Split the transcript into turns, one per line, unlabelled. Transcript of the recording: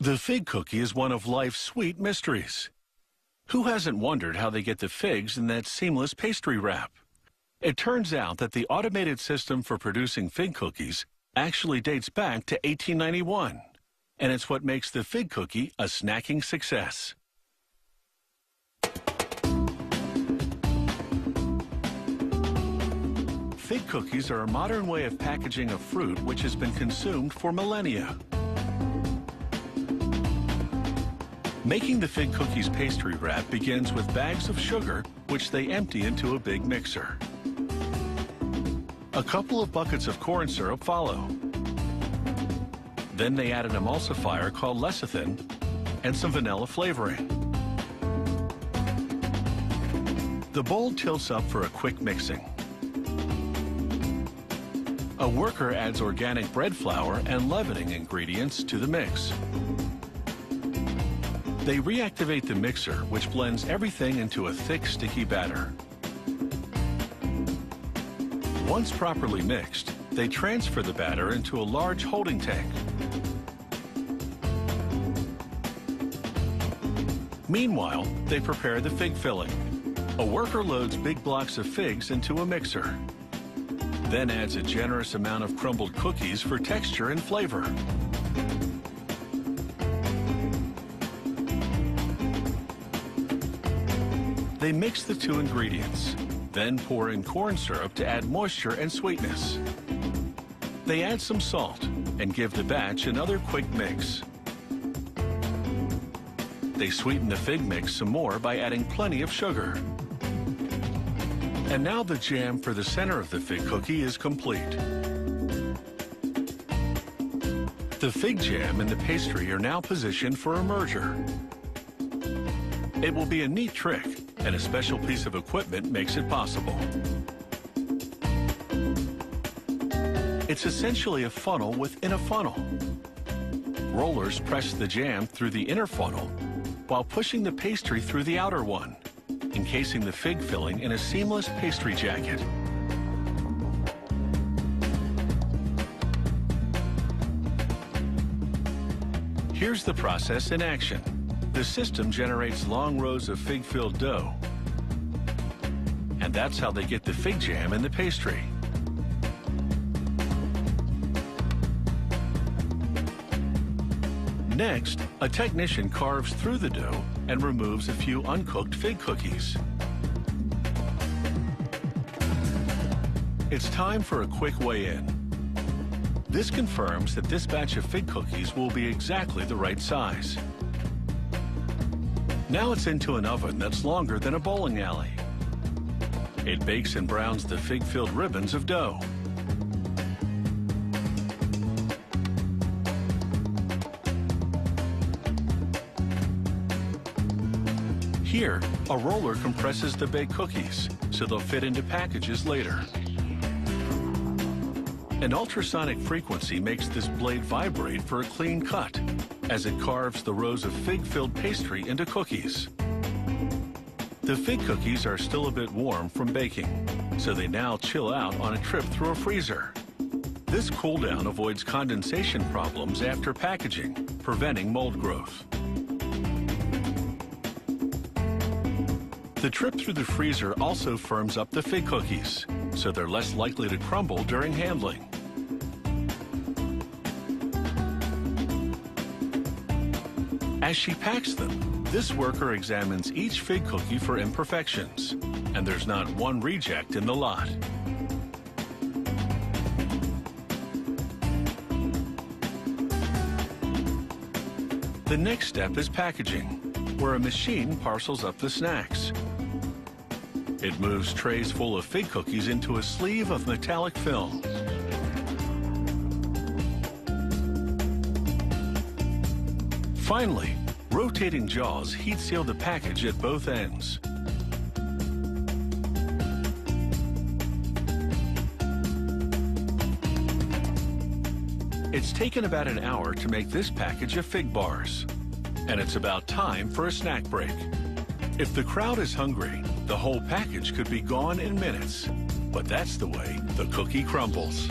The fig cookie is one of life's sweet mysteries. Who hasn't wondered how they get the figs in that seamless pastry wrap? It turns out that the automated system for producing fig cookies actually dates back to 1891, and it's what makes the fig cookie a snacking success. Fig cookies are a modern way of packaging a fruit which has been consumed for millennia. Making the fig cookies pastry wrap begins with bags of sugar, which they empty into a big mixer. A couple of buckets of corn syrup follow. Then they add an emulsifier called lecithin and some vanilla flavoring. The bowl tilts up for a quick mixing. A worker adds organic bread flour and leavening ingredients to the mix. They reactivate the mixer, which blends everything into a thick, sticky batter. Once properly mixed, they transfer the batter into a large holding tank. Meanwhile, they prepare the fig filling. A worker loads big blocks of figs into a mixer, then adds a generous amount of crumbled cookies for texture and flavor. They mix the two ingredients, then pour in corn syrup to add moisture and sweetness. They add some salt and give the batch another quick mix. They sweeten the fig mix some more by adding plenty of sugar. And now the jam for the center of the fig cookie is complete. The fig jam and the pastry are now positioned for a merger. It will be a neat trick, and a special piece of equipment makes it possible. It's essentially a funnel within a funnel. Rollers press the jam through the inner funnel while pushing the pastry through the outer one, encasing the fig filling in a seamless pastry jacket. Here's the process in action. The system generates long rows of fig-filled dough, and that's how they get the fig jam in the pastry. Next, a technician carves through the dough and removes a few uncooked fig cookies. It's time for a quick weigh-in. This confirms that this batch of fig cookies will be exactly the right size. Now it's into an oven that's longer than a bowling alley. It bakes and browns the fig-filled ribbons of dough. Here, a roller compresses the baked cookies, so they'll fit into packages later. An ultrasonic frequency makes this blade vibrate for a clean cut as it carves the rows of fig-filled pastry into cookies. The fig cookies are still a bit warm from baking, so they now chill out on a trip through a freezer. This cool down avoids condensation problems after packaging, preventing mold growth. The trip through the freezer also firms up the fig cookies, so they're less likely to crumble during handling. As she packs them, this worker examines each fig cookie for imperfections, and there's not one reject in the lot. The next step is packaging, where a machine parcels up the snacks. It moves trays full of fig cookies into a sleeve of metallic film. Finally, rotating jaws heat seal the package at both ends. It's taken about an hour to make this package of fig bars. And it's about time for a snack break. If the crowd is hungry, the whole package could be gone in minutes. But that's the way the cookie crumbles.